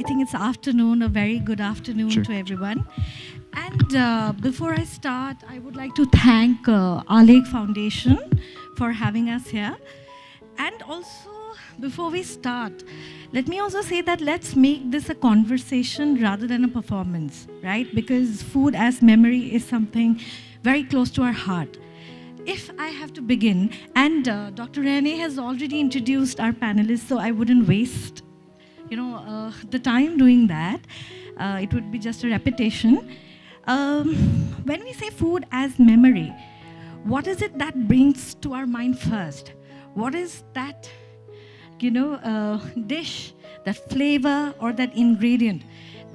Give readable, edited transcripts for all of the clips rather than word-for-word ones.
I think it's afternoon, a very good afternoon Sure. to everyone. And before I start, I would like to thank Our Lake Foundation for having us here. And also, before we start, let me also say that let's make this a conversation rather than a performance, right? Because food as memory is something very close to our heart. If I have to begin, and Dr. Rene has already introduced our panelists, so I wouldn't waste the time doing that. It would be just a repetition. Um, when we say food as memory, what is it that brings to our mind first? What is that, dish, that flavor, or that ingredient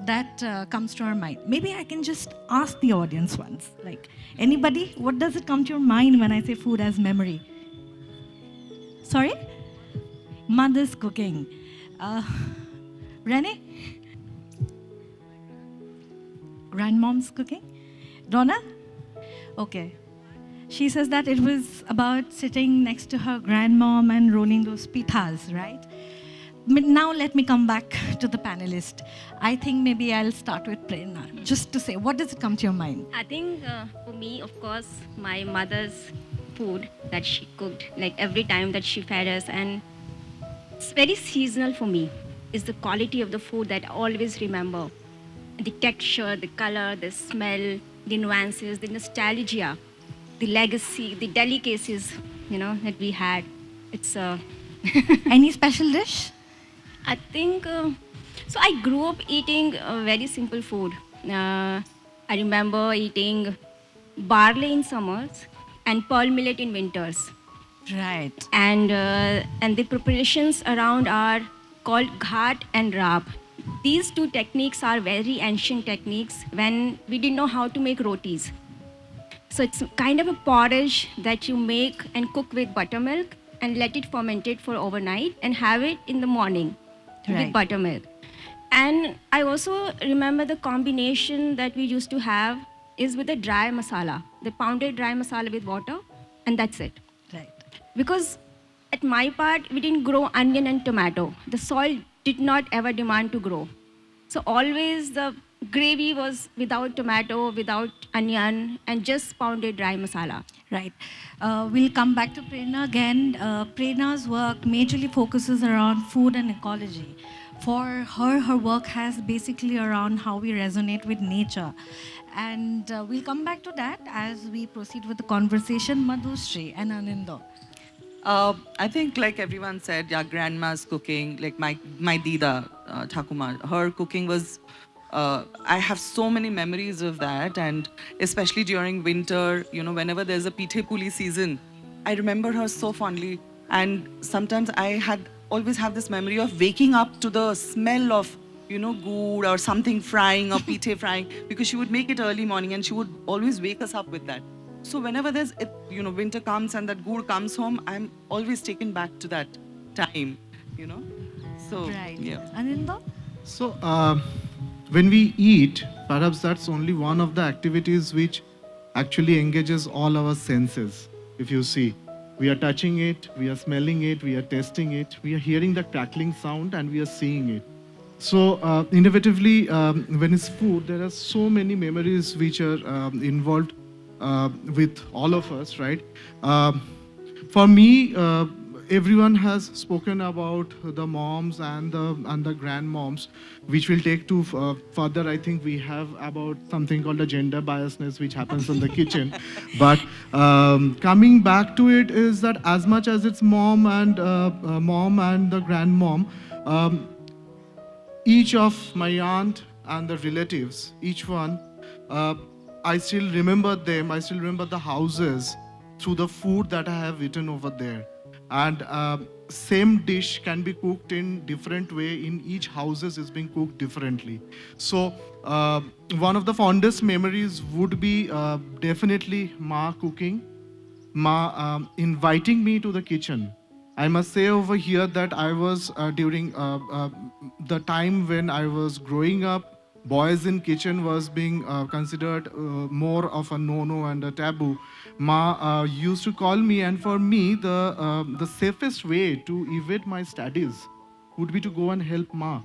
that comes to our mind? Maybe I can just ask the audience once. Like, anybody, what does it come to your mind when I say food as memory? Sorry? Mother's cooking. Uh, Rene? Grandmom's cooking? Donna? Okay. She says that it was about sitting next to her grandmom and rolling those pithas, right? Now let me come back to the panelist. I think maybe I'll start with Prerna, just to say, what does it come to your mind? I think for me, of course, my mother's food that she cooked, like every time that she fed us, and it's very seasonal for me. Is the quality of the food that I always remember. The texture, the color, the smell, the nuances, the nostalgia, the legacy, the delicacies, that we had. It's Any special dish? I think so. I grew up eating very simple food. I remember eating barley in summers and pearl millet in winters, Right. and the preparations around are called ghat and rab. These two techniques are very ancient techniques when we didn't know how to make rotis. So it's kind of a porridge that you make and cook with buttermilk and let it fermentate for overnight and have it in the morning Right. with buttermilk. And I also remember the combination that we used to have is with the dry masala, the pounded dry masala with water, and that's it. Right. Because at my part, we didn't grow onion and tomato. The soil did not ever demand to grow. So always the gravy was without tomato, without onion, and just pounded dry masala. Right. We'll come back to Prerna again. Prerna's work majorly focuses around food and ecology. For her, her work has basically around how we resonate with nature. And we'll come back to that as we proceed with the conversation. Madhusri and Anindo. I think, like everyone said, yeah, grandma's cooking, like my Dida, Thakuma, her cooking was. I have so many memories of that, and especially during winter, whenever there's a pithe puli season, I remember her so fondly. And sometimes I had always have this memory of waking up to the smell of, good or something frying or pithe frying, because she would make it early morning and she would always wake us up with that. So whenever winter comes and that good comes home, I'm always taken back to that time. So, Right. yeah. Anindo? So, when we eat, perhaps that's only one of the activities which actually engages all our senses. If you see, we are touching it, we are smelling it, we are tasting it, we are hearing the crackling sound, and we are seeing it. So, inevitably, when it's food, there are so many memories which are involved with all of us, right? For me, everyone has spoken about the moms and the grandmoms, which will take to further. I think we have about something called a gender biasness which happens in the kitchen. But coming back to it is that as much as it's mom and the grandmom, each of my aunt and the relatives, each one, I still remember them. I still remember the houses through the food that I have eaten over there. And same dish can be cooked in different way. In each houses is being cooked differently. So one of the fondest memories would be definitely Ma cooking, Ma inviting me to the kitchen. I must say over here that I was during the time when I was growing up, boys in kitchen was being considered more of a no-no and a taboo. Ma used to call me, and for me, the safest way to evade my studies would be to go and help Ma.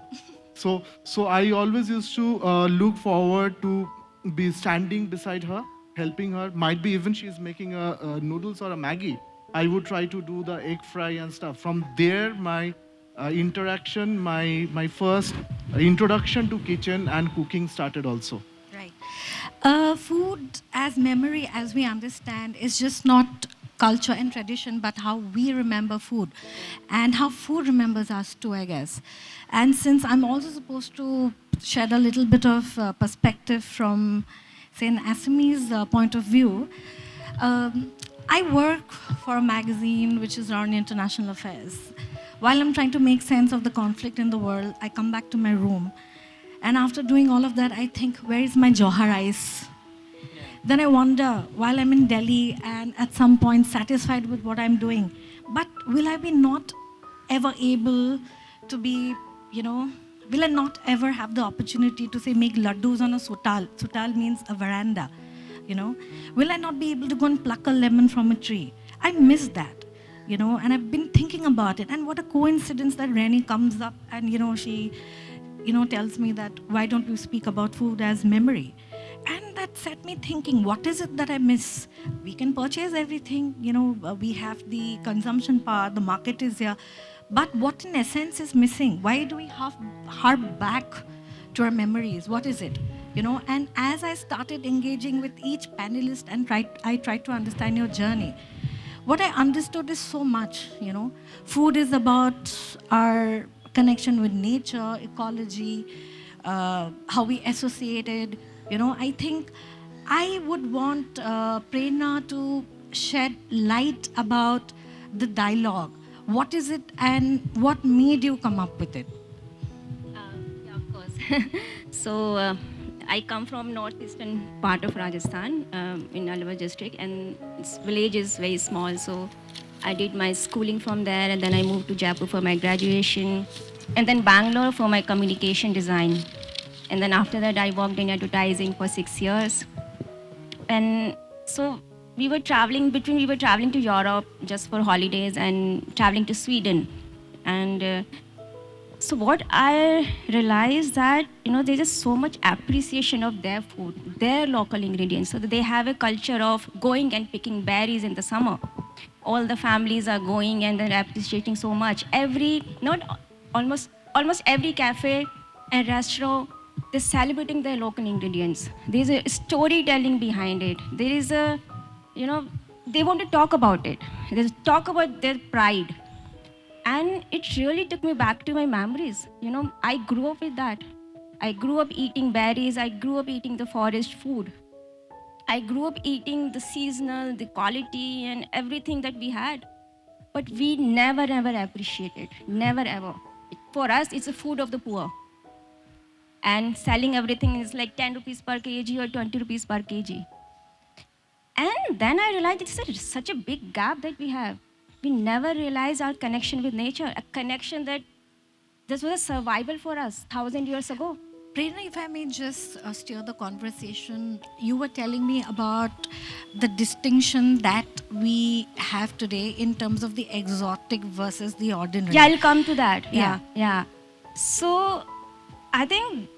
So I always used to look forward to be standing beside her, helping her. Might be even she's making a noodles or a Maggie. I would try to do the egg fry and stuff. From there, my interaction, my first introduction to kitchen and cooking started also. Right. Food as memory, as we understand, is just not culture and tradition, but how we remember food and how food remembers us too, I guess. And since I'm also supposed to shed a little bit of perspective from, say, an Assamese point of view, I work for a magazine which is around international affairs. While I'm trying to make sense of the conflict in the world, I come back to my room. And after doing all of that, I think, where is my Johar rice? Then I wonder, while I'm in Delhi and at some point satisfied with what I'm doing, but will I be not ever able to be, will I not ever have the opportunity to say make laddus on a sutal? Sutal means a veranda, Will I not be able to go and pluck a lemon from a tree? I miss that, and I've been thinking about it. And what a coincidence that Rani comes up and, she, tells me that why don't we speak about food as memory? And that set me thinking, what is it that I miss? We can purchase everything, we have the consumption power, the market is here. But what in essence is missing? Why do we harp back to our memories? What is it? And as I started engaging with each panelist and I tried to understand your journey, what I understood is so much, Food is about our connection with nature, ecology, how we associated. I think I would want Prerna to shed light about the dialogue. What is it and what made you come up with it? Yeah, of course. So I come from northeastern part of Rajasthan, in Alwar district, and this village is very small. So I did my schooling from there, and then I moved to Jaipur for my graduation, and then Bangalore for my communication design. And then after that, I worked in advertising for 6 years. And so we were traveling to Europe just for holidays and traveling to Sweden. And so what I realized that, there's just so much appreciation of their food, their local ingredients. So that they have a culture of going and picking berries in the summer. All the families are going and they're appreciating so much. Almost every cafe and restaurant, they're celebrating their local ingredients. There's a storytelling behind it. There is they want to talk about it. They talk about their pride. And it really took me back to my memories. I grew up with that. I grew up eating berries. I grew up eating the forest food. I grew up eating the seasonal, the quality, and everything that we had. But we never, ever appreciated. Never, ever. For us, it's a food of the poor. And selling everything is like 10 rupees per kg or 20 rupees per kg. And then I realized it's such a big gap that we have. We never realized our connection with nature, a connection that this was a survival for us 1,000 years ago. Prerna, if I may just steer the conversation, you were telling me about the distinction that we have today in terms of the exotic versus the ordinary. Yeah, I'll come to that. Yeah. Yeah. So I think,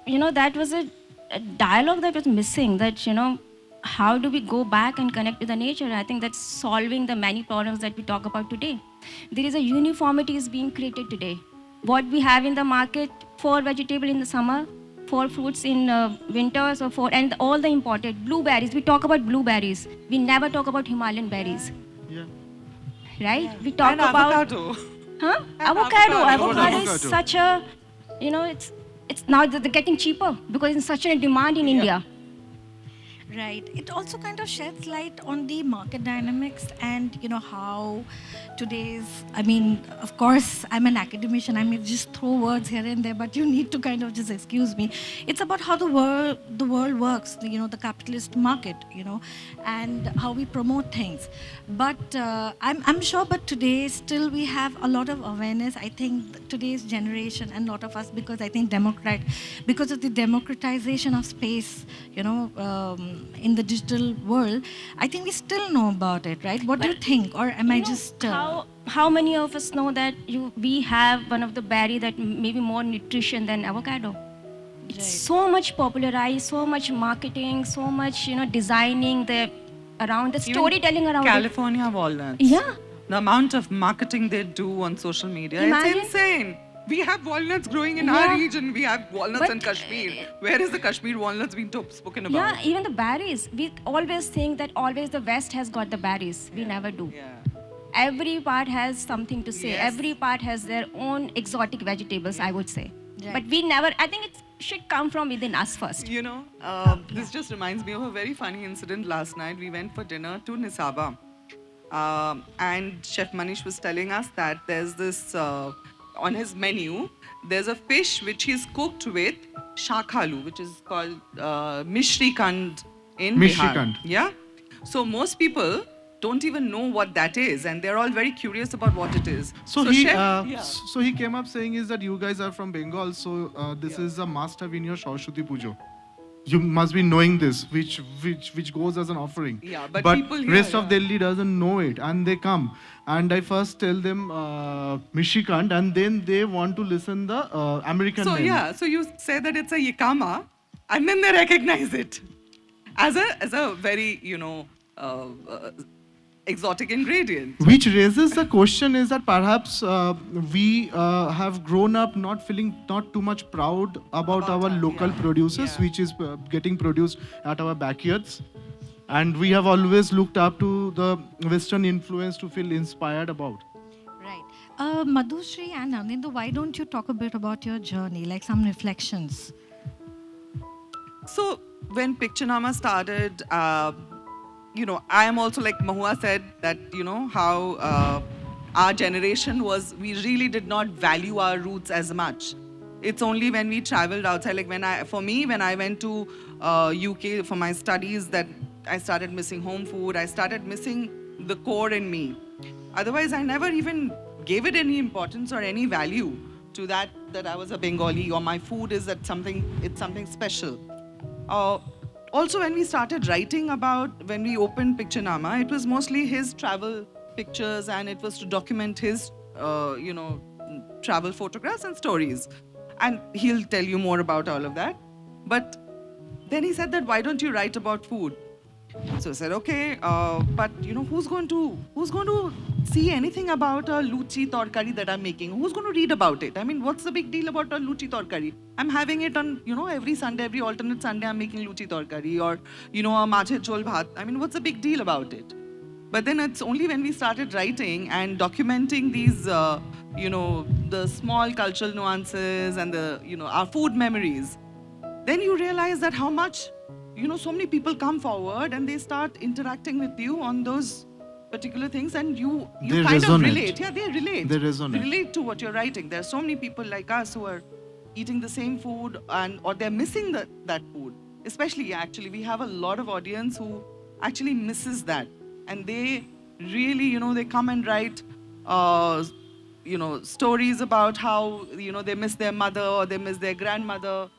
that was a dialogue that was missing, that, how do we go back and connect with the nature? I think that's solving the many problems that we talk about today. There is a uniformity is being created today. What we have in the market for vegetable in the summer, for fruits in winters, and all the imported blueberries. We talk about blueberries. We never talk about Himalayan berries. Yeah. Right? Yeah. We talk And about avocado. Huh? And Avocado. avocado. Avocado is such a, it's now they're getting cheaper because it's such a demand in India. Right. It also kind of sheds light on the market dynamics and, how today's, of course, I'm an academician. I may just throw words here and there, but you need to kind of just excuse me. It's about how the world works, the capitalist market, and how we promote things. But I'm sure, but today still we have a lot of awareness. I think today's generation and a lot of us, because I think because of the democratization of space, in the digital world, I think we still know about it, right? What do you think? Or am I just... how many of us know that we have one of the berry that maybe more nutrition than avocado? It's so much popularized, so much marketing, so much designing the around the Even storytelling around it. California walnuts. Yeah. The amount of marketing they do on social media, Imagine- it's insane. We have walnuts growing in Yeah. our region. We have walnuts But, in Kashmir. Where is the Kashmir walnuts being spoken about? Yeah, even the berries. We always think that always the West has got the berries. We never do. Yeah. Every part has something to say. Yes. Every part has their own exotic vegetables, I would say. Right. But we never, I think it should come from within us first. You know, this just reminds me of a very funny incident last night. We went for dinner to Nisaba. And Chef Manish was telling us that there's this, on his menu, there's a fish which he's cooked with shakhalu, which is called Mishrikand in Bihar. Mishrikand. Yeah? So most people don't even know what that is, and they're all very curious about what it is. So Chef, so he came up saying is that you guys are from Bengal, so this is a must-have in your Saraswati Pujo. You must be knowing this, which goes as an offering. Yeah, but but people here, rest of yeah. Delhi doesn't know it, and they come, and I first tell them Mishikant, and then they want to listen the American So name. yeah, so you say that it's a yikama, and then they recognize it as a very exotic ingredient. Which raises the question is that perhaps we have grown up not feeling not too much proud about our local producers, yeah. which is getting produced at our backyards. And we have always looked up to the Western influence to feel inspired about. Right. Madhushree and Anindu, why don't you talk a bit about your journey, like some reflections? So when Pictionama started, I am also like Mahua said that, how our generation we really did not value our roots as much. It's only when we traveled outside, like when I went to UK for my studies, that I started missing home food. I started missing the core in me. Otherwise, I never even gave it any importance or any value to that I was a Bengali or my food is it's something special. Also, when we started writing when we opened Pictionama, it was mostly his travel pictures and it was to document his, travel photographs and stories. And he'll tell you more about all of that. But then he said that, why don't you write about food? So I said, okay, but who's going to see anything about a luchi torkari that I'm making? Who's going to read about it? I mean, what's the big deal about a luchi torkari? I'm having it on, every Sunday, every alternate Sunday, I'm making luchi torkari or, a mache chol bhat. I mean, what's the big deal about it? But then it's only when we started writing and documenting these, the small cultural nuances and our food memories, then you realize that how much so many people come forward and they start interacting with you on those particular things and you They kind of resonate. relate. Yeah, they relate. They resonate. They relate to what you're writing. There are so many people like us who are eating the same food or they're missing that food. Especially, actually, we have a lot of audience who actually misses that. And they really, they come and write, stories about how, they miss their mother or they miss their grandmother.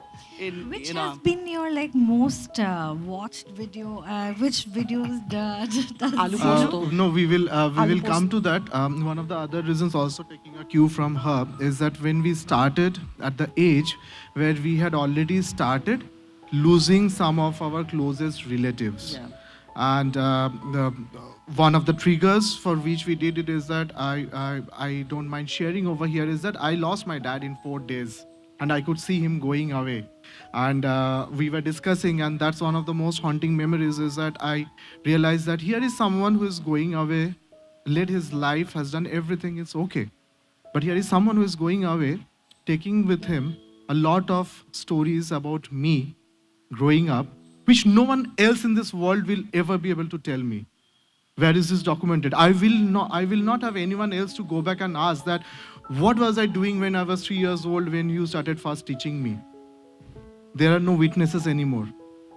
Which has been your most watched video? Which videos does Aloo posto. No, we will Aloo come to that. One of the other reasons, also taking a cue from her, is that when we started at the age where we had already started losing some of our closest relatives, Yeah. and one of the triggers for which we did it is that I don't mind sharing over here is that I lost my dad in 4 days. And I could see him going away. And we were discussing, and that's one of the most haunting memories is that I realized that here is someone who is going away, led his life, has done everything, it's okay. But here is someone who is going away, taking with him a lot of stories about me growing up, which no one else in this world will ever be able to tell me. Where is this documented? I will not have anyone else to go back and ask that, what was I doing when I was 3 years old when you started first teaching me? There are no witnesses anymore.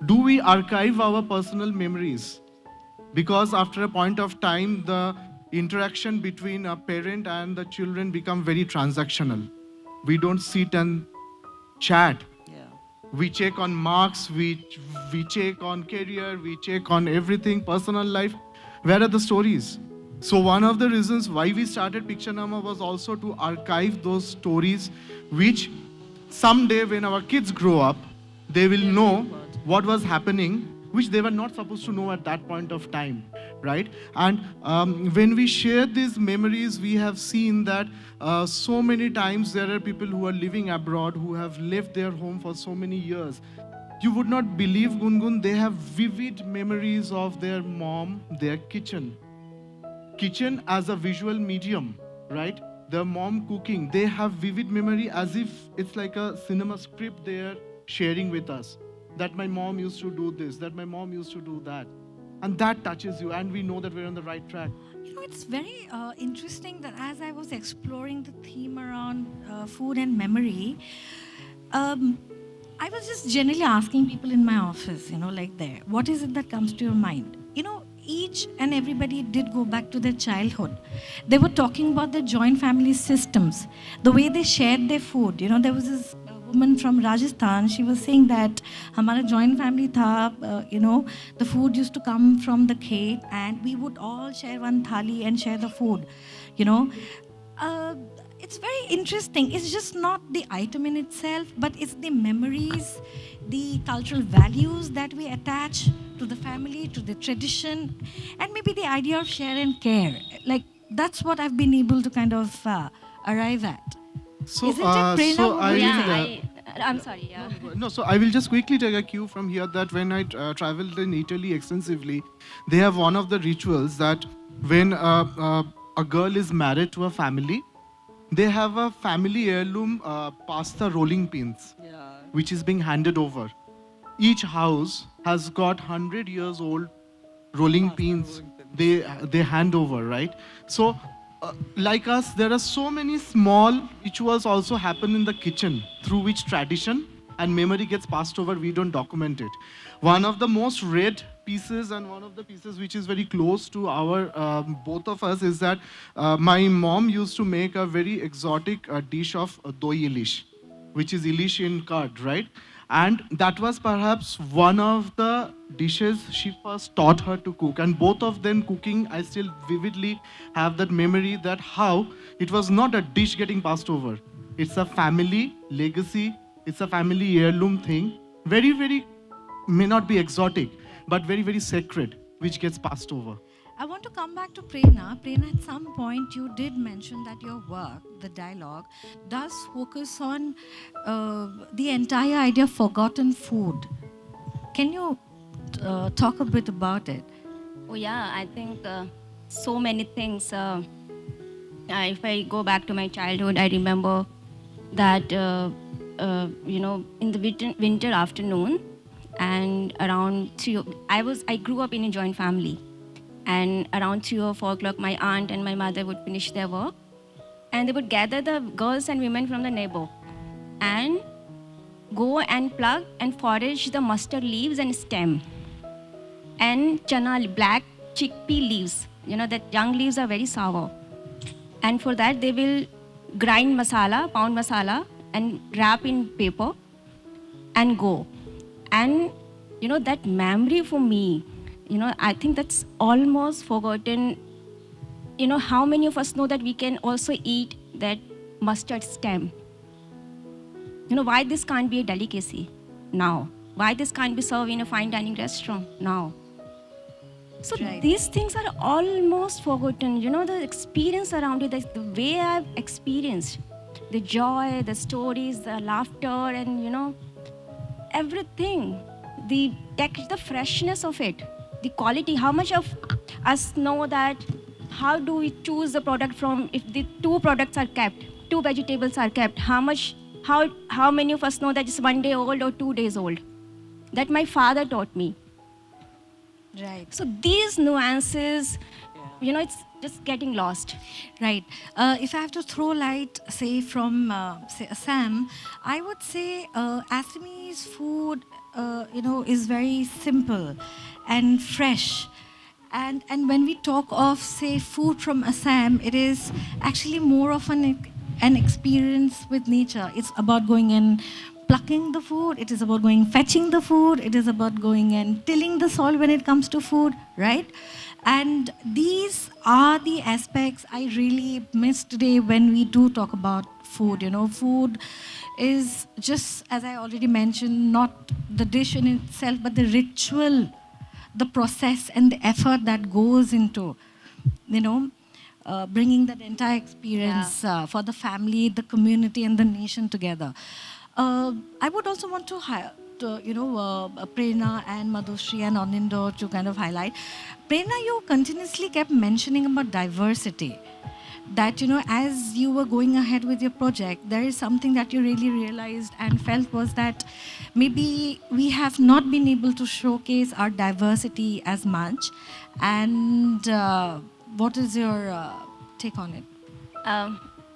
Do we archive our personal memories? Because after a point of time, the interaction between a parent and the children become very transactional. We don't sit and chat. Yeah. We check on marks, we check on career, we check on everything, personal life. Where are the stories? So one of the reasons why we started Pictionama was also to archive those stories which someday when our kids grow up, they will know what was happening, which they were not supposed to know at that point of time, right? And when we share these memories, we have seen that so many times there are people who are living abroad who have left their home for so many years. You would not believe, Gungun, they have vivid memories of their mom, their kitchen as a visual medium, right? Their mom cooking, they have vivid memory as if it's like a cinema script they're sharing with us. That my mom used to do this, that my mom used to do that. And that touches you, and we know that we're on the right track. You know, it's very interesting that as I was exploring the theme around food and memory, I was just generally asking people in my office, like there, what is it that comes to your mind? Each and everybody did go back to their childhood. They were talking about their joint family systems, the way they shared their food. There was this woman from Rajasthan. She was saying that हमारा joint family था, the food used to come from the khet and we would all share one thali and share the food. It's very interesting. It's just not the item in itself, but it's the memories, the cultural values that we attach to the family, to the tradition, and maybe the idea of share and care. Like, that's what I've been able to kind of arrive at. So, Isn't it, Prerna? so I Yeah, will, I'm sorry. Yeah. no, so I will just quickly take a cue from here that when I traveled in Italy extensively, they have one of the rituals that when a girl is married to a family, they have a family heirloom pasta rolling pins, which is being handed over. Each house has got 100 years old rolling pins they hand over, right? So like us, there are so many small rituals also happen in the kitchen through which tradition and memory gets passed over. We don't document it. One of the most read pieces and one of the pieces which is very close to our both of us is that my mom used to make a very exotic dish of doi ilish, which is ilish in curd, right? And that was perhaps one of the dishes she first taught her to cook. And both of them cooking, I still vividly have that memory that how it was not a dish getting passed over. It's a family legacy. It's a family heirloom thing. Very, very, may not be exotic, but very, very sacred, which gets passed over. I want to come back to Prerna. Prerna, at some point you did mention that your work, the dialogue, does focus on the entire idea of forgotten food. Can you talk a bit about it? Oh yeah, I think so many things. If I go back to my childhood, I remember that in the winter afternoon, and around I grew up in a joint family, and around 3 or 4 o'clock, my aunt and my mother would finish their work, and they would gather the girls and women from the neighbor, and go and pluck and forage the mustard leaves and stem, and chana, black chickpea leaves. That young leaves are very sour. And for that, they will grind masala, pound masala, and wrap in paper and go. And, that memory for me, I think that's almost forgotten. How many of us know that we can also eat that mustard stem? Why this can't be a delicacy now? Why this can't be served in a fine dining restaurant now? So Right. these things are almost forgotten. The experience around it, the way I've experienced, the joy, the stories, the laughter, and everything, the freshness of it, the quality. How much of us know that? How do we choose the product from? If the 2 products are kept, 2 vegetables are kept, how many of us know that it's 1 day old or 2 days old? That my father taught me. Right. So these nuances, it's just getting lost. Right. If I have to throw light, say from say Assam, I would say Assamese food, is very simple and fresh. And when we talk of, say, food from Assam, it is actually more of an experience with nature. It's about going and plucking the food. It is about going fetching the food. It is about going and tilling the soil when it comes to food, right? And these are the aspects I really miss today when we do talk about food. You know, food is just, as I already mentioned, not the dish in itself, but the ritual, the process, and the effort that goes into, you know, bringing that entire experience for the family, the community, and the nation together. I would also want to Prerna and Madhushri and Anindo to kind of highlight. Prerna, you continuously kept mentioning about diversity. That, you know, as you were going ahead with your project, there is something that you really realized and felt was that maybe we have not been able to showcase our diversity as much. And what is your take on it?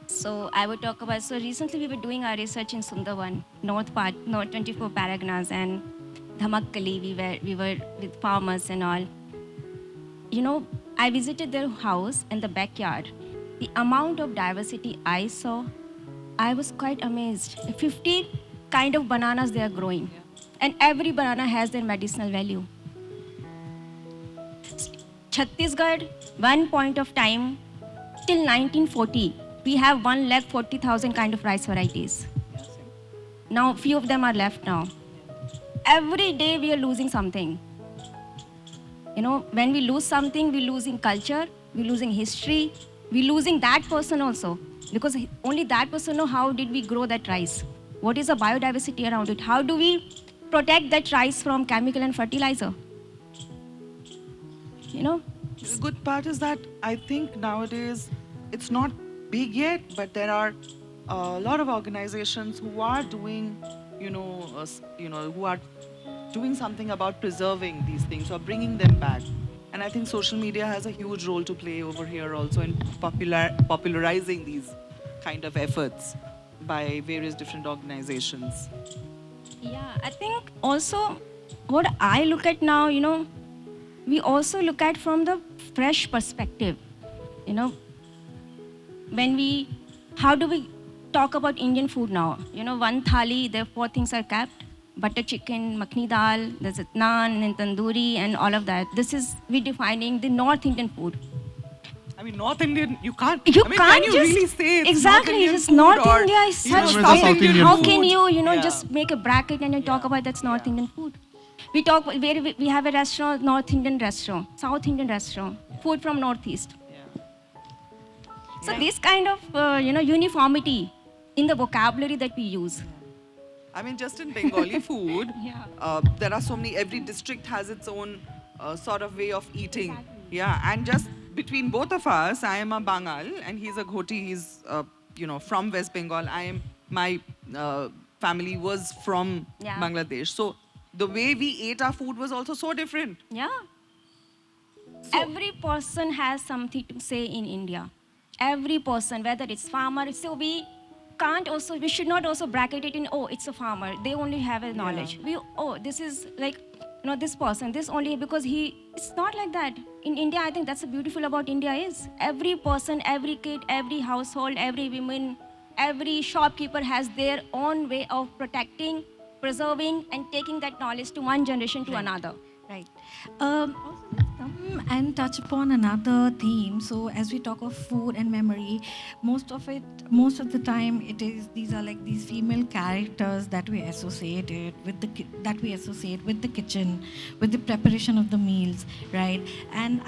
So I would talk about, so recently we were doing our research in Sundarban, North 24 Paraganas and Dhamakkali, we were with farmers and all. You know, I visited their house and the backyard. The amount of diversity I saw, I was quite amazed. 50 kind of bananas they are growing. And every banana has their medicinal value. Chhattisgarh, one point of time, till 1940, we have 140,000 kind of rice varieties. Now, few of them are left now. Every day we are losing something. You know, when we lose something, we're losing culture, we're losing history, we're losing that person also. Because only that person know how did we grow that rice. What is the biodiversity around it? How do we protect that rice from chemical and fertilizer? You know? The good part is that I think nowadays it's not big yet, but there are a lot of organizations who are doing, who are doing something about preserving these things or bringing them back. And I think social media has a huge role to play over here also in popularizing these kind of efforts by various different organizations. Yeah, I think also what I look at now, you know, we also look at from the fresh perspective. You know, how do we talk about Indian food now? You know, one thali, there 4 things are kept: butter chicken, makhni dal, there's a naan and tandoori and all of that. This is, we defining the North Indian food. I mean, North Indian, you can't. You I mean, can't can you just, really say it's exactly, North Indian just food North or, India is you know, such South big. Indian How food. can you, Yeah. just make a bracket and then talk about that's North Indian food? We talk, we have a restaurant, North Indian restaurant, South Indian restaurant, food from Northeast. Yeah. So this kind of, uniformity in the vocabulary that we use. I mean, just in Bengali food, Yeah. there are so many, every district has its own sort of way of eating. Yeah, and just between both of us, I am a Bangal and he's a Ghoti, he's, from West Bengal. My family was from Yeah. Bangladesh. So the way we ate our food was also so different. Yeah. Every person has something to say in India. Every person, whether it's farmer, so we should not also bracket it in, oh, it's a farmer. They only have a knowledge. This is like, this person, this only because it's not like that. In India, I think that's the beautiful about India is every person, every kid, every household, every woman, every shopkeeper has their own way of protecting, preserving, and taking that knowledge to one generation to another. Right. Also, let's come and touch upon another theme. So, as we talk of food and memory, most of the time, these are like these female characters that we associate with the kitchen, with the preparation of the meals, right? And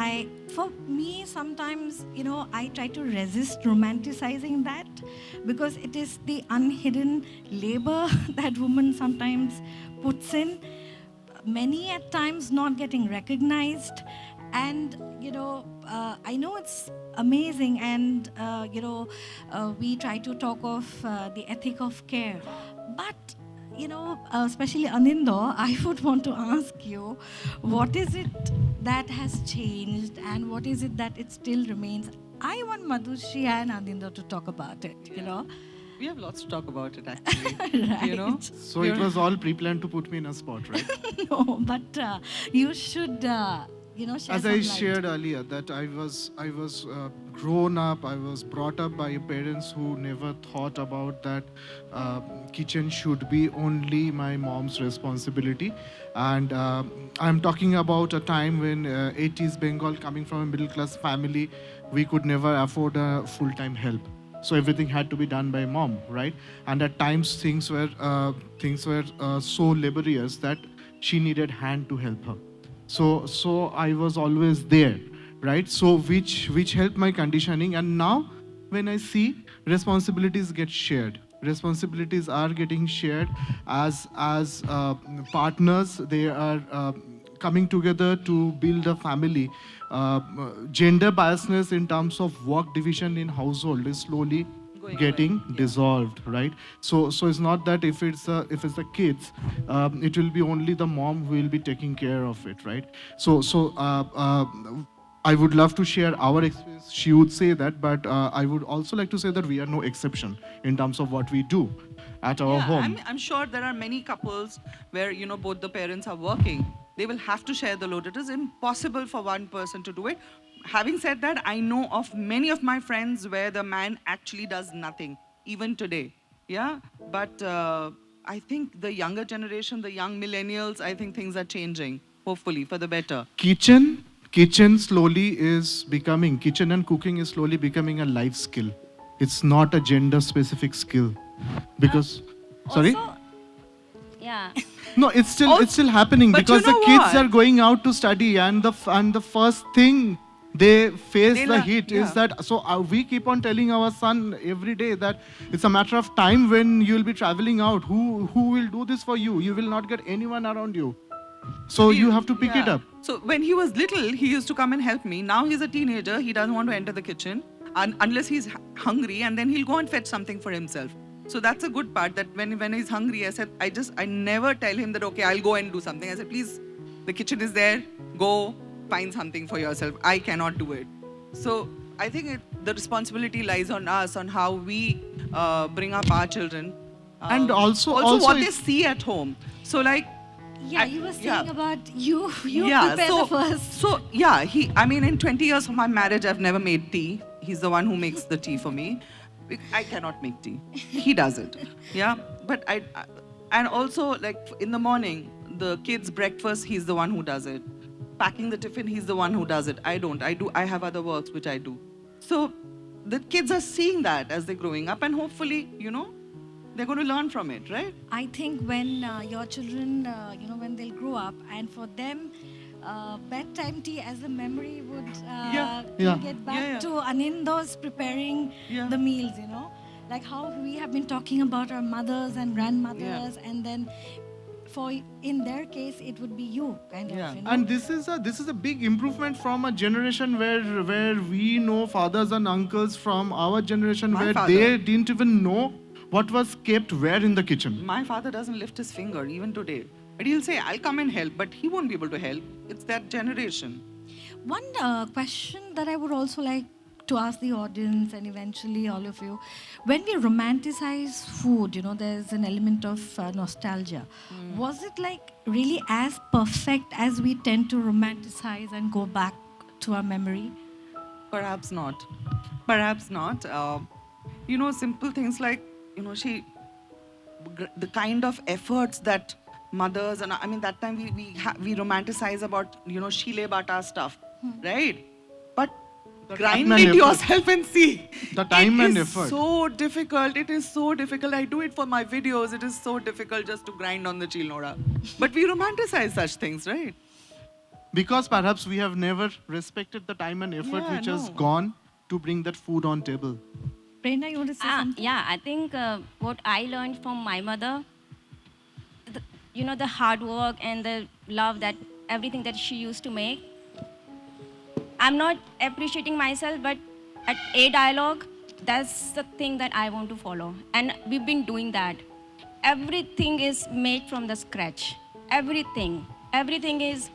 for me, sometimes, I try to resist romanticizing that because it is the unhidden labor that woman sometimes puts in. Many at times not getting recognized, and I know it's amazing, and we try to talk of the ethic of care, but especially Anindo, I would want to ask you, what is it that has changed and what is it that it still remains? I want Madhushri and Anindo to talk about it. We have lots to talk about it actually. Right. So it was all pre-planned to put me in a spot, right? No, but you should share As some I light. shared earlier, that I was grown up, I was brought up by parents who never thought about that kitchen should be only my mom's responsibility. And I'm talking about a time when 80s Bengal, coming from a middle class family, we could never afford a full time help. So everything had to be done by mom, right? And at times things were so laborious that she needed hand to help her. So I was always there, right? So which helped my conditioning. And now when I see responsibilities get shared, responsibilities are getting shared as partners. They are coming together to build a family. Gender biasness in terms of work division in household is slowly Going getting away, yeah. dissolved, right? So it's not that if it's the kids, it will be only the mom who will be taking care of it, right? So I would love to share our experience. She would say that, but I would also like to say that we are no exception in terms of what we do at our home. I'm sure there are many couples where both the parents are working. They will have to share the load. It is impossible for one person to do it. Having said that, I know of many of my friends where the man actually does nothing, even today. Yeah, but I think the younger generation, the young millennials, I think things are changing. Hopefully, for the better. Kitchen slowly is becoming, kitchen and cooking is slowly becoming a life skill. It's not a gender specific skill, because sorry. Also, yeah. No, it's still happening, But because you the know kids what? are going out to study, and the first thing they face They the learn- heat yeah. is that. So we keep on telling our son every day that it's a matter of time when you'll be traveling out. Who will do this for you? You will not get anyone around you. So you have to pick it Yeah. up. So when he was little, he used to come and help me. Now he's a teenager. He doesn't want to enter the kitchen unless he's hungry, and then he'll go and fetch something for himself. So that's a good part. That when he's hungry, I never tell him that okay, I'll go and do something. I said, please, the kitchen is there. Go find something for yourself. I cannot do it. So I think the responsibility lies on us on how we bring up our children, And also what they it's- see at home. So like. Yeah, you were saying yeah. about you Yeah, prepare so, the first. So yeah, in 20 years of my marriage, I've never made tea. He's the one who makes the tea for me. I cannot make tea. He does it. Yeah, but and also like in the morning, the kids' breakfast, he's the one who does it. Packing the tiffin, he's the one who does it. I don't. I have other works which I do. So the kids are seeing that as they're growing up, and hopefully, they're going to learn from it, right? I think when your children, when they'll grow up, and for them, bedtime tea as a memory would Yeah. Yeah. get back Yeah, yeah. to Anindo's preparing Yeah. the meals, like how we have been talking about our mothers and grandmothers, and then in their case, it would be you, kind Yeah. of, And this is a big improvement from a generation where we know fathers and uncles from our generation, My where father. they didn't even know what was kept where in the kitchen. My father doesn't lift his finger even today. But he'll say, I'll come and help, but he won't be able to help. It's that generation. One question that I would also like to ask the audience and eventually all of you, when we romanticize food, there's an element of nostalgia. Was it like really as perfect as we tend to romanticize and go back to our memory? Perhaps not. Perhaps not. Simple things like, the kind of efforts that mothers, and I mean, that time we romanticize about, Shile Bata stuff, right? But grind time and it effort. yourself and see. The time It and is effort. so difficult. It is so difficult. I do it for my videos. It is so difficult just to grind on the chilnora. But we romanticize such things, right? Because perhaps we have never respected the time and effort Yeah, which has no. gone to bring that food on table. Prerna, you want to say something? Yeah, I think what I learned from my mother, the hard work and the love that everything that she used to make. I'm not appreciating myself, but at A Dialogue, that's the thing that I want to follow. And we've been doing that. Everything is made from the scratch. Everything. Everything is,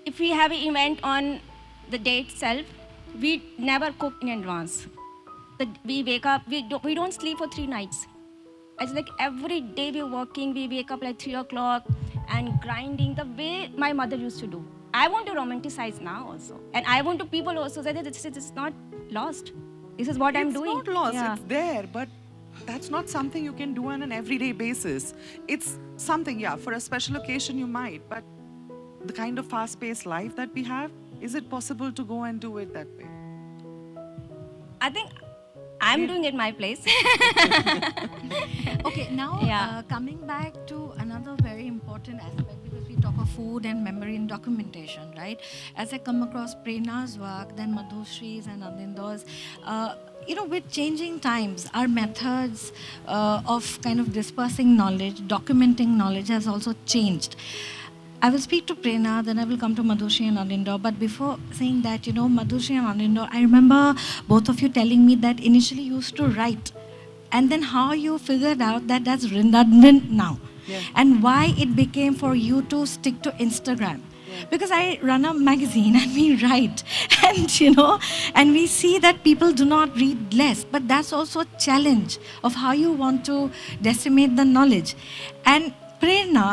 if we have an event on the day itself, we never cook in advance. We wake up, we don't sleep for 3 nights. It's like every day we're working, we wake up like 3 o'clock and grinding the way my mother used to do. I want to romanticize now also. And I want to people also say that it's not lost. This is what I'm doing. It's not lost, Yeah. it's there, but that's not something you can do on an everyday basis. It's something, yeah, for a special occasion you might, but the kind of fast-paced life that we have, is it possible to go and do it that way? I think I'm doing it my place. Okay, now Yeah. coming back to another very important aspect, because we talk of food and memory and documentation, right? As I come across Prerna's work, then Madhushri's and Anindor's, with changing times, our methods of kind of dispersing knowledge, documenting knowledge has also changed. I will speak to Prerna, then I will come to Madhushri and Anindor. But before saying that, Madhushri and Anindor, I remember both of you telling me that initially you used to write, and then how you figured out that that's redundant now, Yeah. and why it became for you to stick to Instagram. Because I run a magazine and we write, and and we see that people do not read less, but that's also a challenge of how you want to decimate the knowledge. And Prerna,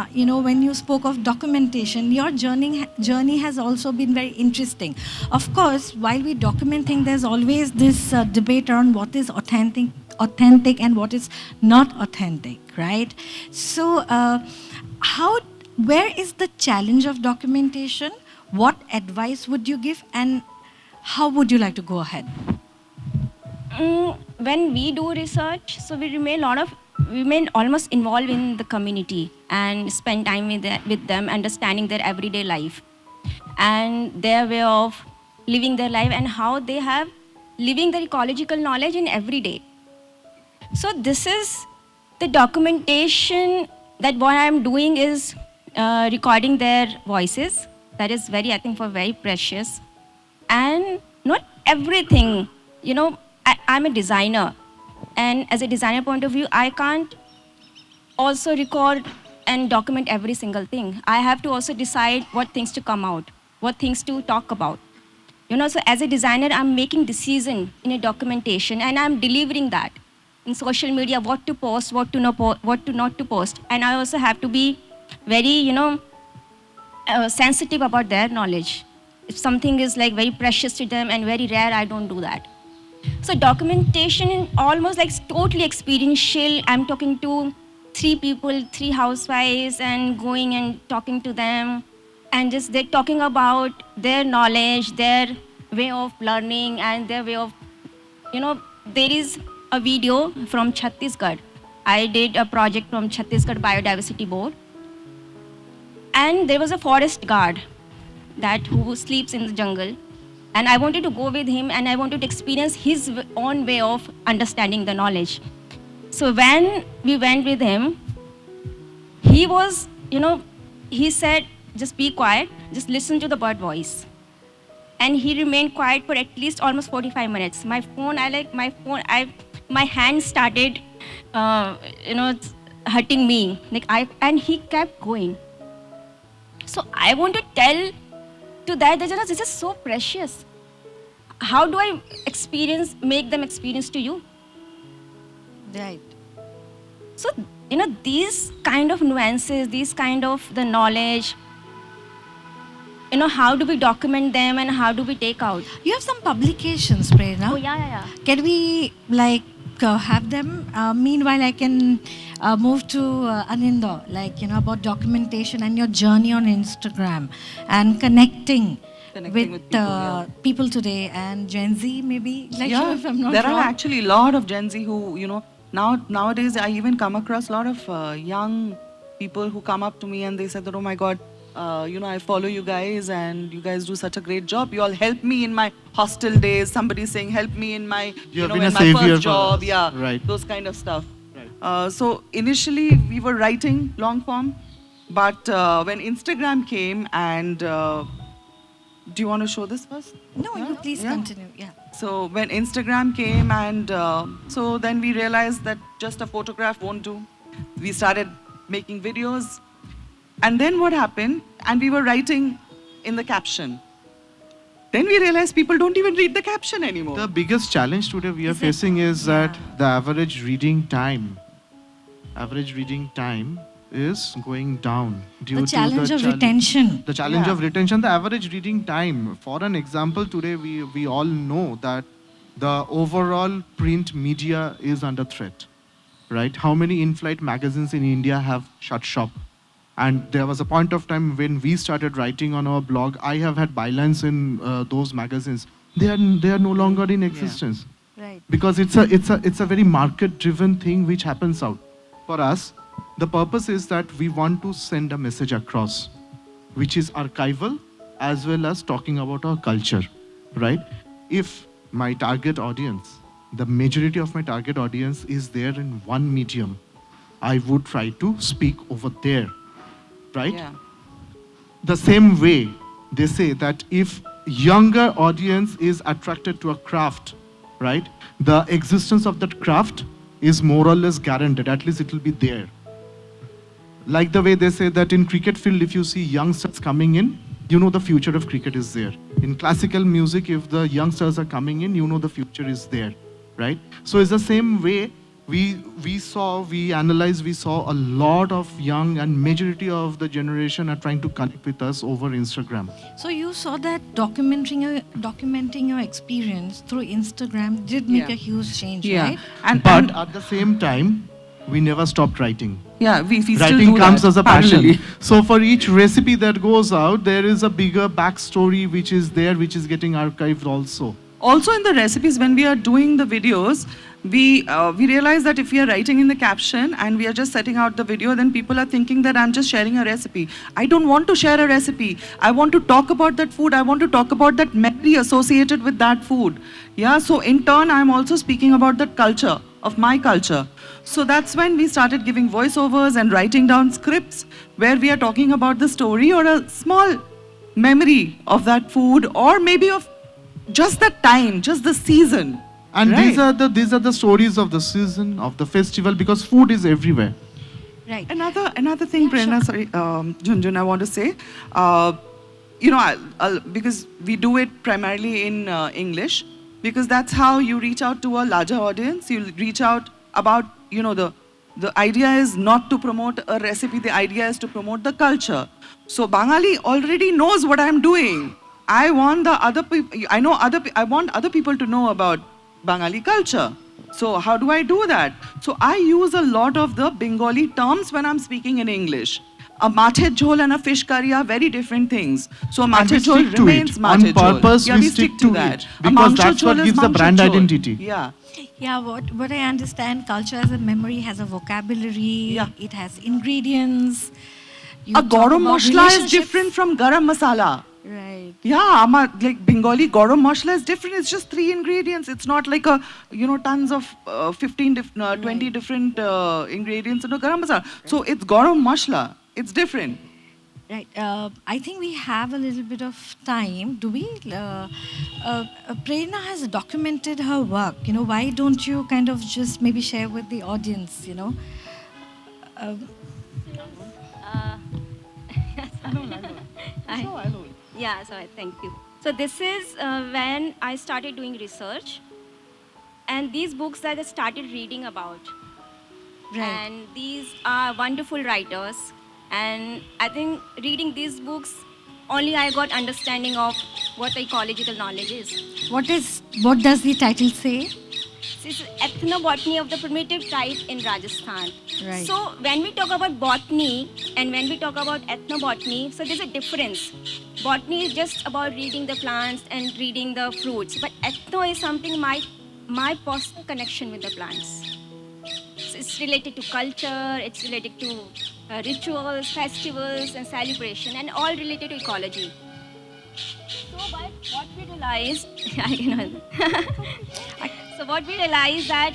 when you spoke of documentation, your journey has also been very interesting. Of course, while we documenting, there's always this debate around what is authentic and what is not authentic, right? So, where is the challenge of documentation? What advice would you give, and how would you like to go ahead? When we do research, so we remain almost involved in the community and spend time with them, understanding their everyday life and their way of living their life and how they have living their ecological knowledge in every day. So this is the documentation that what I'm doing is recording their voices. That is very, I think, very precious. And not everything, I'm a designer. And as a designer point of view, I can't also record and document every single thing. I have to also decide what things to come out, what things to talk about. So as a designer, I'm making decision in a documentation and I'm delivering that in social media, what to post, what to not to post. And I also have to be very, sensitive about their knowledge. If something is like very precious to them and very rare, I don't do that. So documentation is almost like totally experiential. I'm talking to 3 people, 3 housewives, and going and talking to them, and just they're talking about their knowledge, their way of learning, and their way of, there is a video from Chhattisgarh. I did a project from Chhattisgarh Biodiversity Board, and there was a forest guard who sleeps in the jungle. And I wanted to go with him and I wanted to experience his own way of understanding the knowledge. So when we went with him, he was, he said, just be quiet, just listen to the bird voice. And he remained quiet for at least almost 45 minutes. My hand started, hurting me. And he kept going. So I want to tell to that this is so precious. How do I make them experience to you? Right. So, these kind of nuances, these kind of the knowledge, how do we document them and how do we take out? You have some publications, Prerna. Oh, yeah. Can we have them? Meanwhile, I can move to Anindor, about documentation and your journey on Instagram and connecting with people today and Gen Z, maybe. If I'm not there wrong. are actually a lot of Gen Z who, nowadays I even come across a lot of young people who come up to me and they said that, oh my God, I follow you guys and you guys do such a great job. You all helped me in my hostel days. Somebody saying help me in my, You have in been a my savior first for job. us. Yeah, Right. those kind of stuff. Right. So initially we were writing long form, but when Instagram came and do you want to show this first? No, you please Yeah. continue. Yeah. So when Instagram came and so then we realized that just a photograph won't do. We started making videos. And then what happened? And we were writing in the caption. Then we realized people don't even read the caption anymore. The biggest challenge today we are facing is that the average reading time is going down due The to challenge of chal- retention. The challenge Yeah. of retention, the average reading time. For an example, today we all know that the overall print media is under threat, right? How many in-flight magazines in India have shut shop? And there was a point of time when we started writing on our blog. I have had bylines in those magazines. They are no longer in existence Right. because it's a very market driven thing which happens out. For us, the purpose is that we want to send a message across which is archival as well as talking about our culture, right? If my target audience, the majority of my target audience is there in one medium, I would try to speak over there, right? Yeah. The same way they say that if younger audience is attracted to a craft, right, the existence of that craft is more or less guaranteed, at least it will be there. Like the way they say that in cricket field, if you see youngsters coming in, you know the future of cricket is there. In classical music, if the youngsters are coming in, you know the future is there, right? So it's the same way we analyzed, we saw a lot of young and majority of the generation are trying to connect with us over Instagram. So you saw that documenting your experience through Instagram did make Yeah. a huge change, Yeah. right? But at the same time, we never stopped writing. Yeah, we still Writing do comes that as a passion. parallelly. So for each recipe that goes out, there is a bigger backstory which is there, which is getting archived also. Also in the recipes, when we are doing the videos, we realize that if we are writing in the caption and we are just setting out the video, then people are thinking that I'm just sharing a recipe. I don't want to share a recipe. I want to talk about that food. I want to talk about that memory associated with that food. Yeah, so in turn, I'm also speaking about the culture of my culture. So that's when we started giving voiceovers and writing down scripts where we are talking about the story or a small memory of that food, or maybe of just that time, just the season. And Right. these are the stories of the season, of the festival, because food is everywhere. Right. Another thing, Prerna, sorry, Junjun, I want to say, because we do it primarily in English, because that's how you reach out to a larger audience. You reach out about, the idea is not to promote a recipe. The idea is to promote the culture. So Bangali already knows what I'm doing. I want the other people. I want other people to know about Bengali culture. So how do I do that? So I use a lot of the Bengali terms when I'm speaking in English. A mathe jhol and a fish curry are very different things. So And we mathe jhol stick to remains it. mathe On purpose, jhol. Yeah, we stick to that. it. A Because mangsho that's what jhol is gives the mangsho brand jhol. identity. Yeah. Yeah, what I understand, culture as a memory has a vocabulary, Yeah. it has ingredients. You A talk garam about masala is relationships. different from garam masala. Right. Yeah, like Bengali garam masala is different. It's just 3 ingredients. It's not like tons of 20 different ingredients in a garam masala. So it's garam masala. It's different. Right. I think we have a little bit of time. Do we? Prerna has documented her work. Why don't you kind of just maybe share with the audience? Yeah, so thank you. So this is when I started doing research, and these books that I started reading about. Right. And these are wonderful writers, and I think reading these books, only I got understanding of what ecological knowledge is. What does the title say? This is ethnobotany of the primitive type in Rajasthan. Right. So when we talk about botany and when we talk about ethnobotany, so there's a difference. Botany is just about reading the plants and reading the fruits, but ethno is something my personal connection with the plants. So it's related to culture, it's related to rituals, festivals, and celebration, and all related to ecology. So, but what we realized, so what we realized that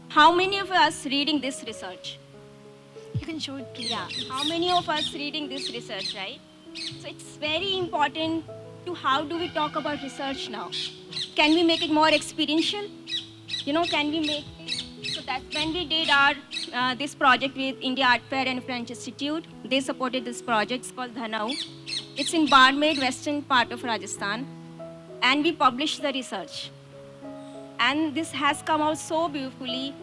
how many of us reading this research? You can show it to Yeah, how many of us reading this research, right? So it's very important to how do we talk about research now? Can we make it more experiential? Can we make it? So that's when we did our this project with India Art Fair and French Institute. They supported this project. It's called Dhanau. It's in Barmed, western part of Rajasthan, and we published the research. And this has come out so beautifully.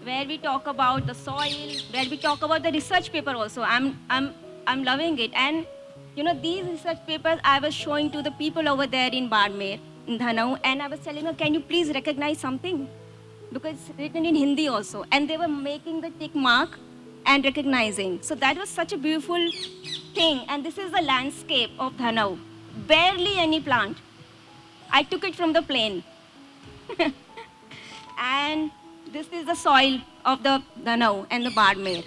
where we talk about the soil, where we talk about the research paper also. I'm loving it. And you know, these research papers I was showing to the people over there in Barmer, in Dhanau, and I was telling her, can you please recognize something? Because it's written in Hindi also. And they were making the tick mark and recognizing. So that was such a beautiful thing. And this is the landscape of Dhanau. Barely any plant. I took it from the plane. And this is the soil of the Dhanau and the Barmer.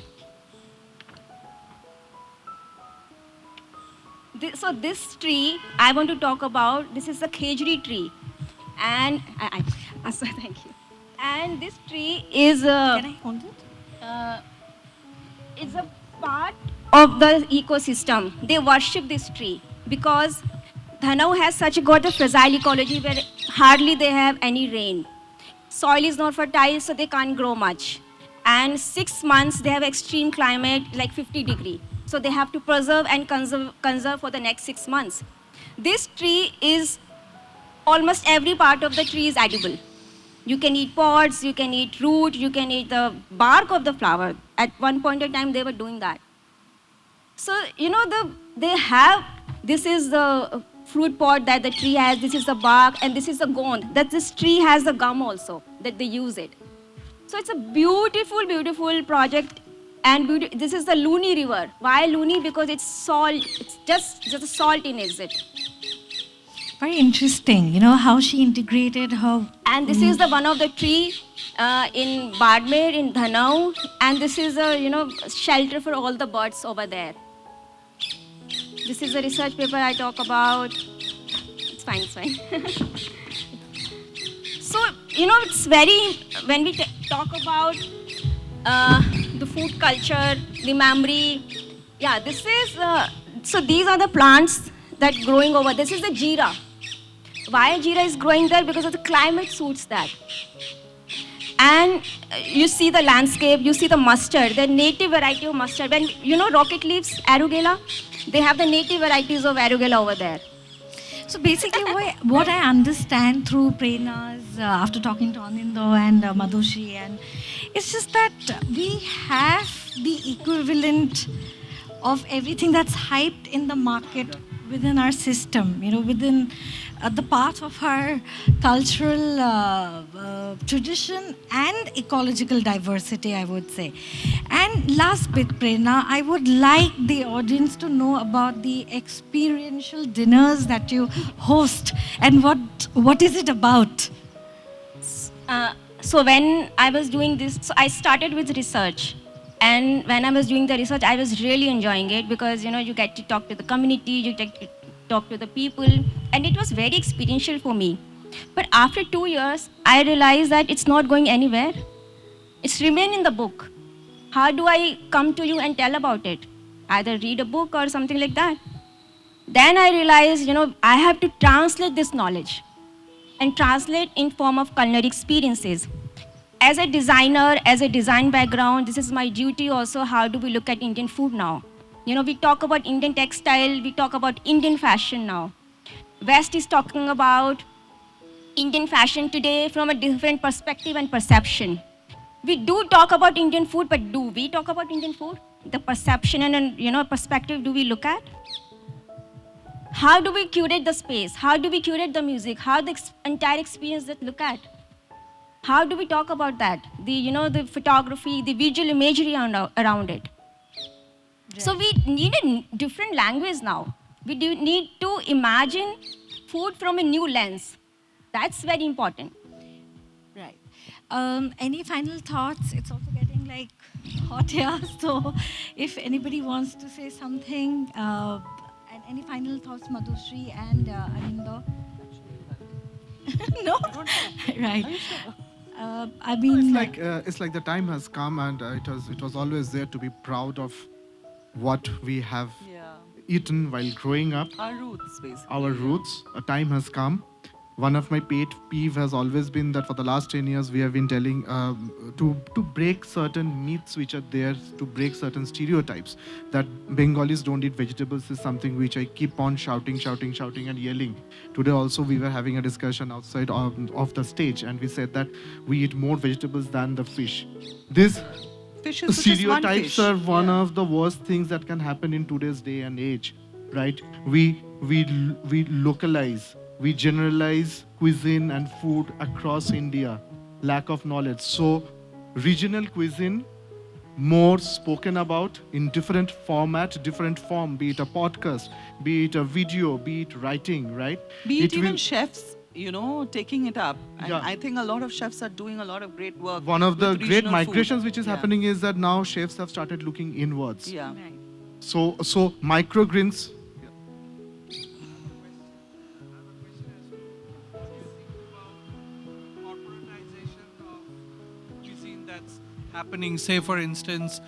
So this tree I want to talk about, this is the khejri tree. And, so thank you. And this tree is Can I hold it? it's a part of the ecosystem. They worship this tree because Dhanau has such a got a fragile ecology where hardly they have any rain. Soil is not fertile, so they can't grow much. And 6 months they have extreme climate like 50 degree. So they have to preserve and conserve for the next 6 months. This tree is almost every part of the tree is edible. You can eat pods, you can eat root, you can eat the bark of the flower. At one point in time, they were doing that. So, you know, this is the fruit pod that the tree has, this is the bark, and this is the gond. That this tree has the gum also, that they use it. So it's a beautiful, beautiful project. And this is the Luni River. Why Luni? Because it's salt, it's just a salt in it. Very interesting, you know, how she integrated her. And this is the one of the tree in Badmer, in Dhanau, and this is a shelter for all the birds over there. This is a research paper I talk about. It's fine, it's fine. So it's very when we talk about the food culture, the memory. Yeah, this is so these are the plants that growing over. This is the jeera. Why jeera is growing there? Because of the climate suits that. And you see the landscape, you see the mustard, the native variety of mustard. When rocket leaves, arugula, they have the native varieties of arugula over there. So basically, what I understand through Prerna's, after talking to Anindo and Madhushri, and it's just that we have the equivalent of everything that's hyped in the market within our system, within the part of our cultural tradition and ecological diversity, I would say. And last bit, Prerna, I would like the audience to know about the experiential dinners that you host and what is it about? So when I was doing this, so I started with research. And when I was doing the research, I was really enjoying it because, you get to talk to the community, you get to talk to the people, and it was very experiential for me. But after 2 years, I realized that it's not going anywhere. It's remained in the book. How do I come to you and tell about it? Either read a book or something like that. Then I realized, I have to translate this knowledge and translate in form of culinary experiences. As a designer, as a design background, this is my duty also. How do we look at Indian food now? We talk about Indian textile, we talk about Indian fashion now. West is talking about Indian fashion today from a different perspective and perception. We do talk about Indian food, but do we talk about Indian food? The perception and perspective do we look at? How do we curate the space? How do we curate the music? How the entire experience that look at? How do we talk about that? The photography, the visual imagery around it. Right. So we need a different language now. We do need to imagine food from a new lens. That's very important. Right. Any final thoughts? It's also getting like hot here. So if anybody wants to say something, and any final thoughts, Madhushri and Anindo? No? Right. Are you sure? I mean, It's like the time has come, and it was always there to be proud of what we have Yeah. eaten while growing up. Our roots, basically. Our roots. A time has come, one of my pet peeve has always been that for the last 10 years we have been telling to break certain myths which are there, to break certain stereotypes that Bengalis don't eat vegetables is something which I keep on shouting and yelling. Today also we were having a discussion outside of the stage, and we said that we eat more vegetables than the fish. This Fish is just one stereotypes fish. are one Yeah. of the worst things that can happen in today's day and age, right? We localize, we generalize cuisine and food across India. Lack of knowledge. So regional cuisine more spoken about in different format, different form, be it a podcast, be it a video, be it writing, right? Be it even will- chefs, taking it up. And Yeah. I think a lot of chefs are doing a lot of great work. One of the with great regional food. migrations which is Yeah. happening is that now chefs have started looking inwards. Yeah. Right. So microgreens. Corporatization of cuisine that's happening. Say, for instance,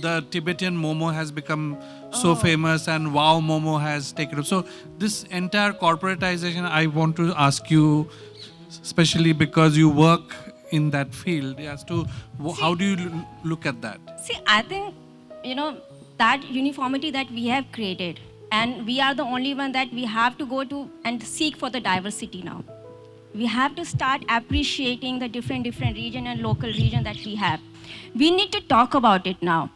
the Tibetan momo has become so famous, and Wow Momo has taken up. So, this entire corporatization, I want to ask you, especially because you work in that field, as to how do you look at that? See, I think, that uniformity that we have created, and we are the only one that we have to go to and seek for the diversity now. We have to start appreciating the different region and local region that we have. We need to talk about it now.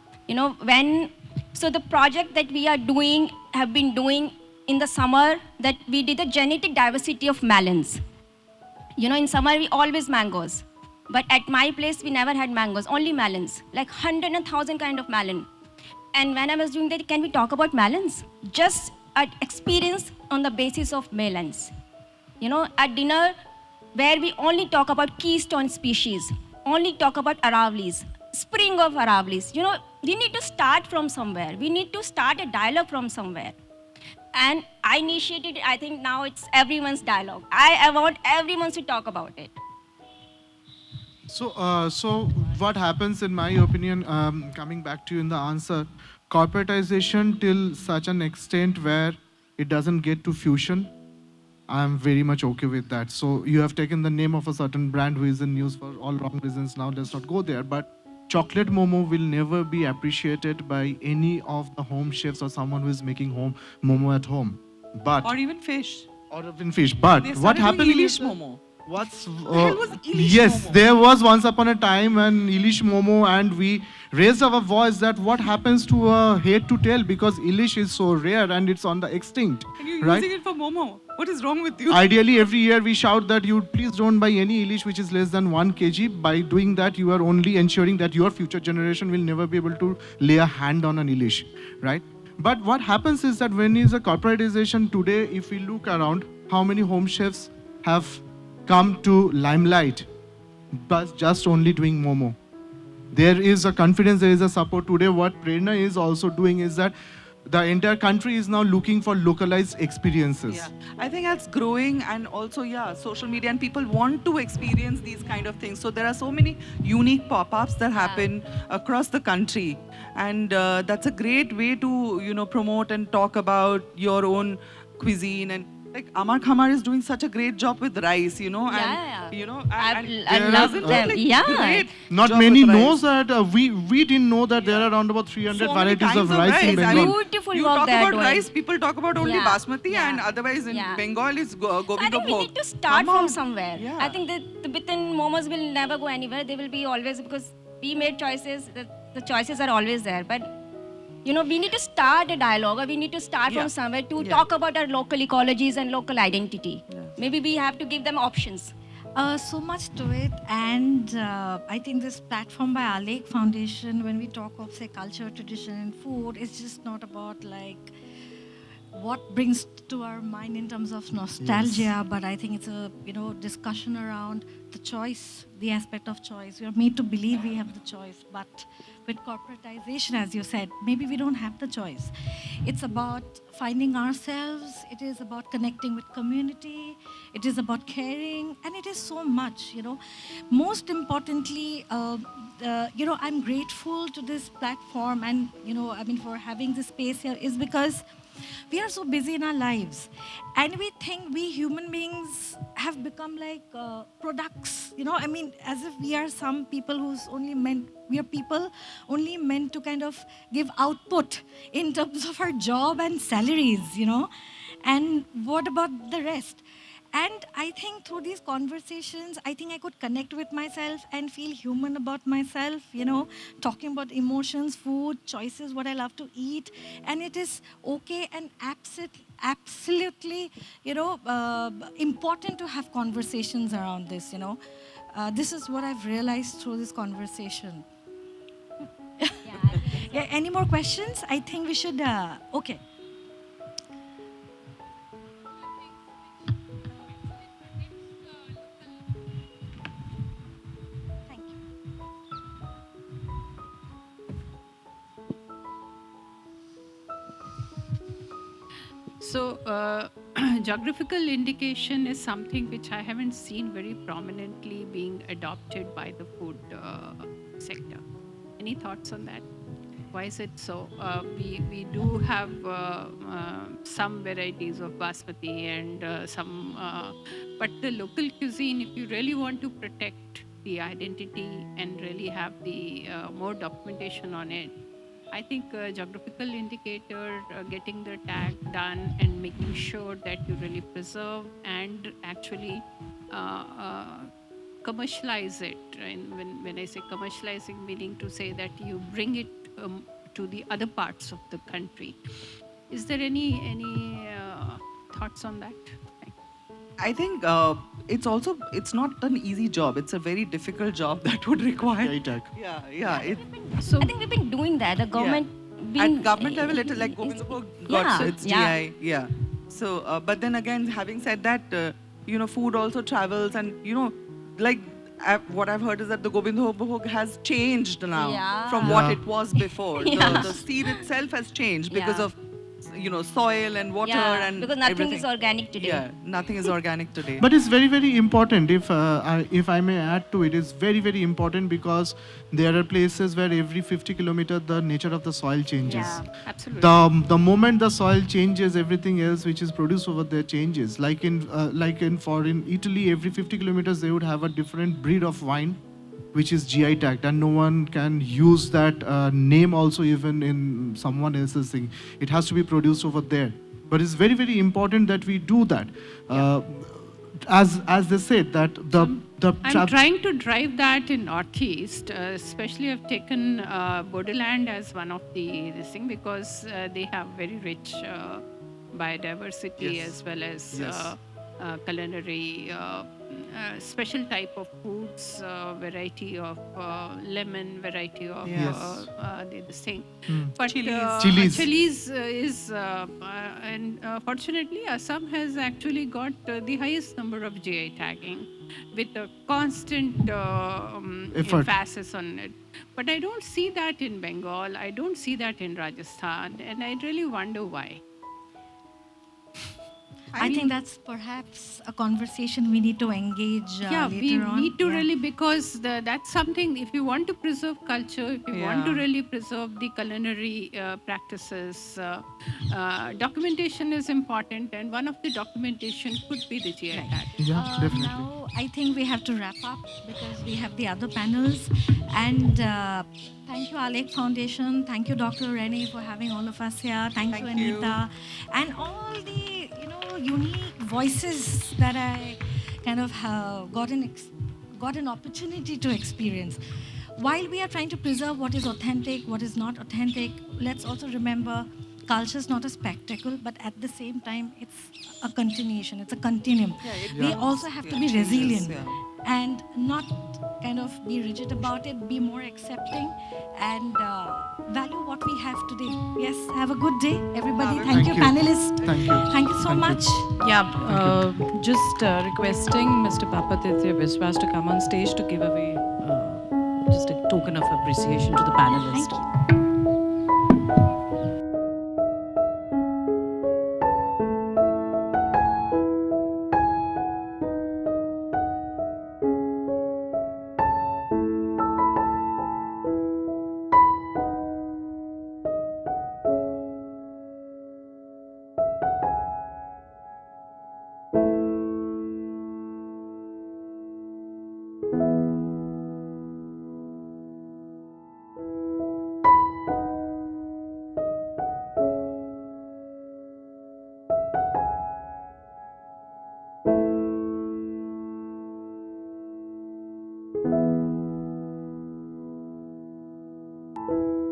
So the project that we are doing, have been doing in the summer, that we did the genetic diversity of melons. In summer we always mangoes. But at my place, we never had mangoes, only melons, like 100 and 1,000 kind of melon. And when I was doing that, can we talk about melons? Just an experience on the basis of melons. At dinner, where we only talk about keystone species, only talk about Aravlis, spring of Aravlis. We need to start from somewhere. We need to start a dialogue from somewhere. And I initiated it. I think now it's everyone's dialogue. I want everyone to talk about it. So what happens, in my opinion, coming back to you in the answer, corporatization till such an extent where it doesn't get to fusion, I'm very much okay with that. So you have taken the name of a certain brand who is in news for all wrong reasons. Now let's not go there. But chocolate momo will never be appreciated by any of the home chefs or someone who is making home momo at home. But Or even fish. or even fish. But They what started doing happened Ilish is that- momo. What's hell was Ilish yes, momo? there was once upon a time an Ilish momo, and we raised our voice that what happens to a head to tail, because Ilish is so rare and it's on the extinct, And you're right? using it for momo. What is wrong with you? Ideally, every year we shout that you please don't buy any Ilish which is less than 1 kg. By doing that, you are only ensuring that your future generation will never be able to lay a hand on an Ilish, right? But what happens is that when is a corporatization today, if we look around, how many home chefs have come to limelight, but just only doing momo? There is a confidence, there is a support. Today what Prerna is also doing is that the entire country is now looking for localized experiences. Yeah, I think that's growing, and also, social media, and people want to experience these kind of things. So there are so many unique pop-ups that happen across the country, and that's a great way to promote and talk about your own cuisine. And like Amar Khamar is doing such a great job with rice, and Yeah. I there love are, them. like, Yeah. great Not job many with rice. knows that we didn't know that there are around about 300 So many varieties of kinds rice in I Bengal. mean, Beautiful you work talk they are about doing. rice, people talk about only Yeah, basmati, yeah, and otherwise in yeah. Bengal it's So I Govinda think we Bhog. need to start Come from on. somewhere. Yeah. I think the Tibetan momos will never go anywhere. They will be always, because we made choices. The choices are always there. But we need to start a dialogue, or we need to start Yeah. from somewhere to Yeah. talk about our local ecologies and local identity. Maybe we have to give them options. So much to it, and I think this platform by Our Lake Foundation, when we talk of, say, culture, tradition, and food, it's just not about like what brings to our mind in terms of nostalgia, but I think it's a discussion around the choice, the aspect of choice. We are made to believe we have the choice, but with corporatization, as you said, maybe we don't have the choice. It's about finding ourselves. It is about connecting with community. It is about caring, and it is so much. Most importantly, I'm grateful to this platform, and for having this space here, is because we are so busy in our lives, and we think we human beings have become like products, I mean, as if we are some people we are people only meant to kind of give output in terms of our job and salaries, and what about the rest? And I think through these conversations, I think I could connect with myself and feel human about myself, talking about emotions, food, choices, what I love to eat. And it is okay and absolutely, important to have conversations around this. This is what I've realized through this conversation. Yeah, any more questions? I think we should, okay. Thank you. So, geographical indication is something which I haven't seen very prominently being adopted by the food sector. Any thoughts on that? Why is it so? We do have some varieties of basmati and but the local cuisine, if you really want to protect the identity and really have the more documentation on it, I think geographical indicator, getting the tag done and making sure that you really preserve and actually commercialize it. And when I say commercializing, meaning to say that you bring it to the other parts of the country. Is there any thoughts on that? I think it's not an easy job. It's a very difficult job that would require. GI tag. Yeah. So I think we've been doing that. The government At government level, it like Govindpur got yeah, its yeah. GI. Yeah. So, but then again, having said that, food also travels, and like what I've heard is that the Govindpur has changed now Yeah. from Yeah. what it was before. Yeah. The seed itself has changed because Yeah. of soil and water Yeah, and because nothing everything. is organic today. Yeah, nothing is organic today. But it's very, very important. If I may add to it, it's very, very important because there are places where every 50 kilometer the nature of the soil changes. Yeah. absolutely. The moment the soil changes, everything else which is produced over there changes. Like in Italy, every 50 kilometers they would have a different breed of wine, which is GI tagged, and no one can use that name also even in someone else's thing. It has to be produced over there. But it's very, very important that we do that. As they said that I'm trying to drive that in Northeast, especially I've taken Bodoland as one of this thing because they have very rich biodiversity Yes. as well as Yes. culinary special type of foods, variety of lemon, variety of Yes. this thing. Hmm. But Chilies. chilies is, and fortunately, Assam has actually got the highest number of GI tagging with a constant Effort. emphasis on it. But I don't see that in Bengal. I don't see that in Rajasthan, and I really wonder why. I think that's perhaps a conversation we need to engage Yeah, later we on. need to Yeah. really, because that's something, if you want to preserve culture, if you want to Yeah. really preserve the culinary practices, documentation is important, and one of the documentation could be the GI tag. Yeah, definitely. Now, I think we have to wrap up because we have the other panels. And thank you, Alek Foundation. Thank you, Dr. Rene, for having all of us here. Thank you, Thank you. Anita. And all the, unique voices that I kind of got an opportunity to experience. While we are trying to preserve what is authentic, what is not authentic, let's also remember culture is not a spectacle, but at the same time, it's a continuation, it's a continuum. We also have to be changes, resilient yeah. and not kind of be rigid about it, be more accepting and value what we have today. Yes, have a good day, everybody. Thank you, you. panelists. Thank you. Thank you so Thank you. much. Yeah, just requesting Mr. Papatithya Biswas to come on stage to give away just a token of appreciation to the panelists. Thank you. you.